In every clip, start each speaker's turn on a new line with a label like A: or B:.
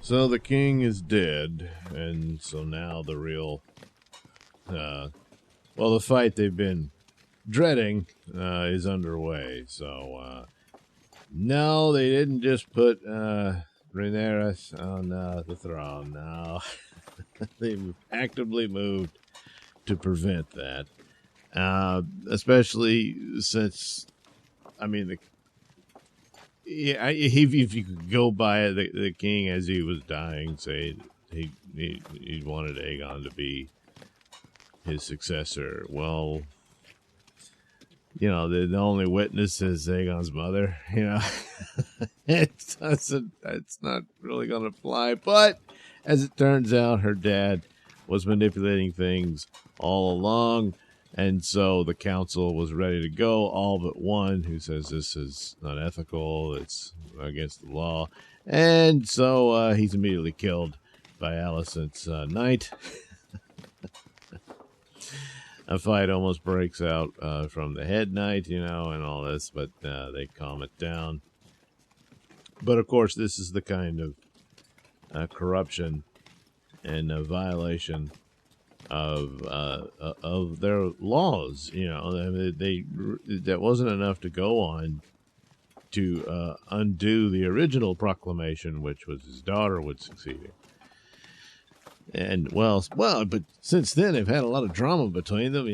A: So the king is dead, and so now the real, the fight they've been dreading is underway. So, no, they didn't just put Rhaenyra on the throne. No, they've actively moved to prevent that, especially since, I mean, if you could go by the king as he was dying, say he wanted Aegon to be his successor. Well, the only witness is Aegon's mother. It's not really going to fly. But as it turns out, her dad was manipulating things all along. And so the council was ready to go, all but one, who says this is unethical, it's against the law. And so he's immediately killed by Alicent's knight. A fight almost breaks out from the head knight, and all this, but they calm it down. But of course, this is the kind of corruption and violation of their laws. That wasn't enough to go on to undo the original proclamation, which was his daughter would succeed him. And but since then they've had a lot of drama between them.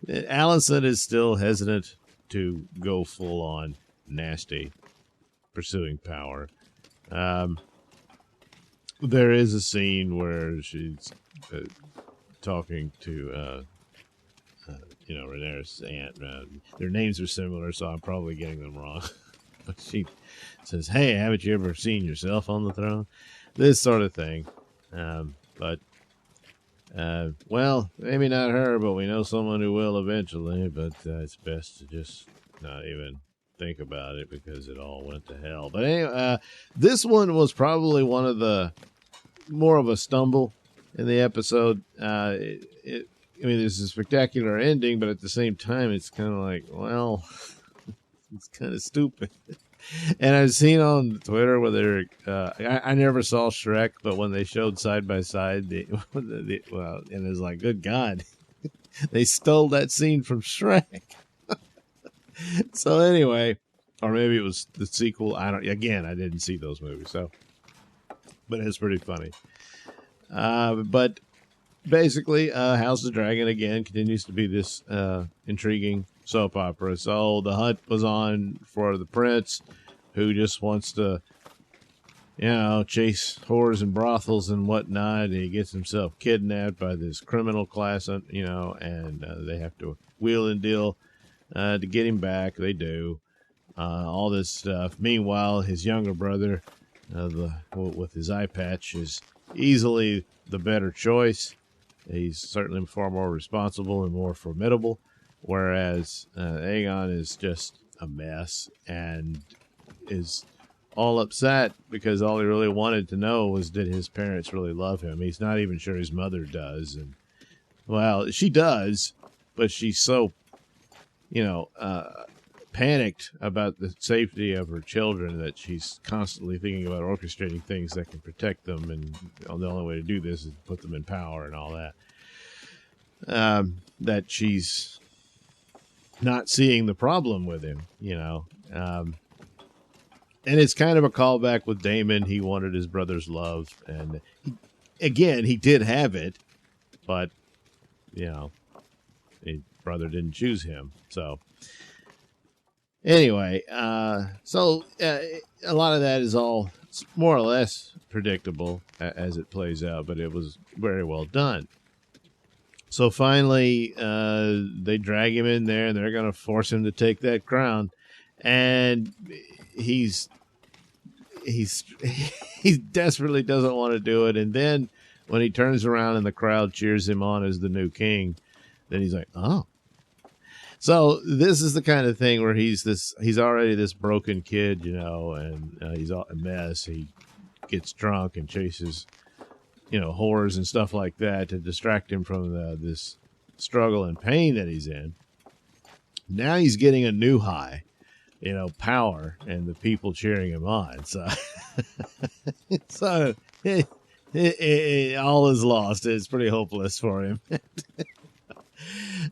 A: Alicent is still hesitant to go full on nasty, pursuing power. There is a scene where she's talking to, Rhaenyra's aunt. Their names are similar, so I'm probably getting them wrong. But she says, "Hey, haven't you ever seen yourself on the throne?" This sort of thing. Maybe not her, but we know someone who will eventually. But it's best to just not even think about it because it all went to hell. But anyway, this one was probably one of the more of a stumble in the episode. There's a spectacular ending, but at the same time, it's kind of like, well, it's kind of stupid. And I've seen on Twitter where I never saw Shrek, but when they showed side by side, and it's like, good God, they stole that scene from Shrek. So anyway, or maybe it was the sequel. I didn't see those movies, but it's pretty funny. But basically, House of the Dragon again continues to be this intriguing soap opera. So the hunt was on for the prince, who just wants to, chase whores and brothels and whatnot. He gets himself kidnapped by this criminal class, and they have to wheel and deal to get him back. They do all this stuff. Meanwhile, his younger brother, with his eye patch, is easily the better choice. He's certainly far more responsible and more formidable, whereas Aegon is just a mess and is all upset because all he really wanted to know was, did his parents really love him? He's not even sure his mother does. And, well, she does, but she's so, panicked about the safety of her children that she's constantly thinking about orchestrating things that can protect them, and the only way to do this is to put them in power and all that. That she's not seeing the problem with him, and it's kind of a callback with Daemon. He wanted his brother's love, and he did have it, but his brother didn't choose him. So anyway, a lot of that is all more or less predictable as it plays out, but it was very well done. So finally, they drag him in there, and they're going to force him to take that crown, and he desperately doesn't want to do it. And then when he turns around and the crowd cheers him on as the new king, then he's like, oh. So this is the kind of thing where he's already this broken kid, and he's a mess. He gets drunk and chases, whores and stuff like that to distract him from this struggle and pain that he's in. Now he's getting a new high power and the people cheering him on. So, so all is lost. It's pretty hopeless for him.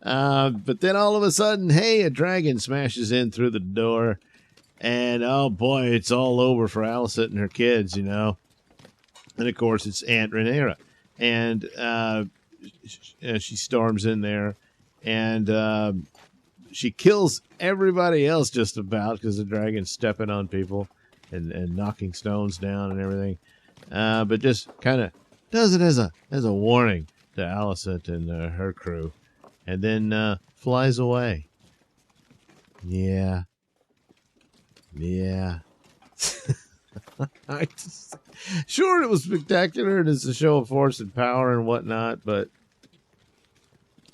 A: But then all of a sudden, hey, a dragon smashes in through the door, and oh boy, it's all over for Alicent and her kids, And of course, it's Aunt Rhaenyra, and she storms in there, and she kills everybody else just about because the dragon's stepping on people and knocking stones down and everything. But just kind of does it as a warning to Alicent and her crew, and then flies away. Yeah. Sure, it was spectacular and it's a show of force and power and whatnot, but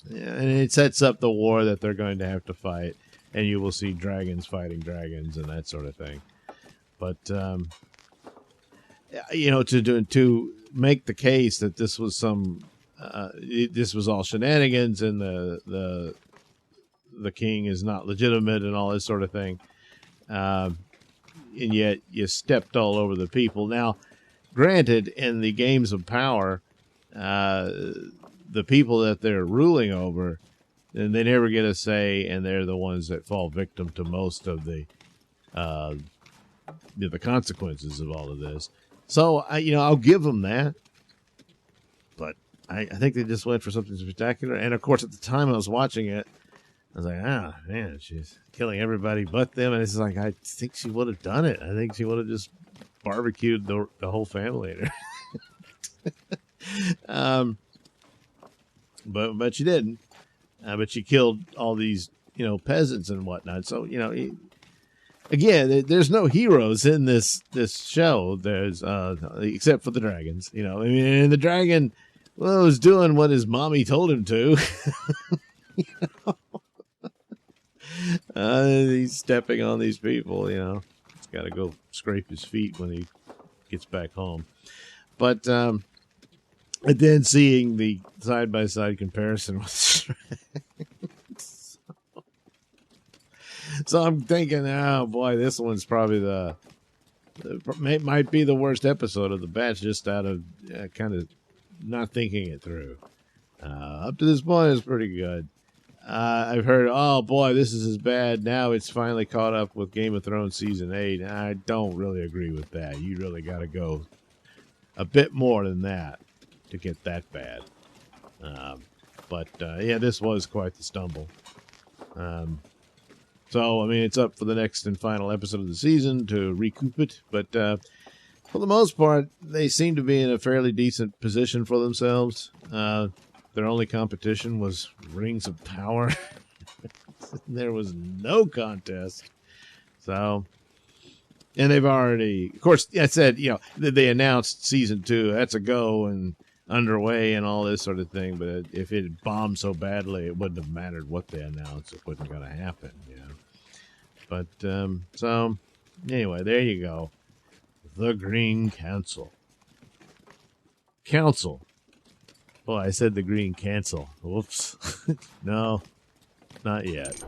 A: yeah, and it sets up the war that they're going to have to fight, and you will see dragons fighting dragons and that sort of thing. But to make the case that this was this was all shenanigans and the king is not legitimate and all this sort of thing, and yet you stepped all over the people. Now, granted, in the games of power, the people that they're ruling over, and they never get a say, and they're the ones that fall victim to most of the consequences of all of this. So I'll give them that, but I think they just went for something spectacular. And of course, at the time I was watching it, I was like, man, she's killing everybody but them. And it's like, I think she would have done it. I think she would have just barbecued the whole family. But she didn't. But she killed all these, peasants and whatnot. So, again, there's no heroes in this show. There's except for the dragons. And the dragon was doing what his mommy told him to. He's stepping on these people. He's got to go scrape his feet when he gets back home. But and then seeing the side-by-side comparison with so I'm thinking, oh boy, this one's probably might be the worst episode of the batch, just out of kind of not thinking it through. Up to this point, it's pretty good. I've heard, oh boy, this is as bad. Now it's finally caught up with Game of Thrones season 8. I don't really agree with that. You really got to go a bit more than that to get that bad. But this was quite the stumble. So, it's up for the next and final episode of the season to recoup it. But for the most part, they seem to be in a fairly decent position for themselves. Their only competition was Rings of Power. There was no contest. So, and they've already, of course, I said, they announced season 2. That's a go and underway and all this sort of thing. But if it had bombed so badly, it wouldn't have mattered what they announced. It wasn't going to happen, But, so, anyway, there you go. The Green Council. Boy, I said the Green Cancel. Whoops. No, not yet.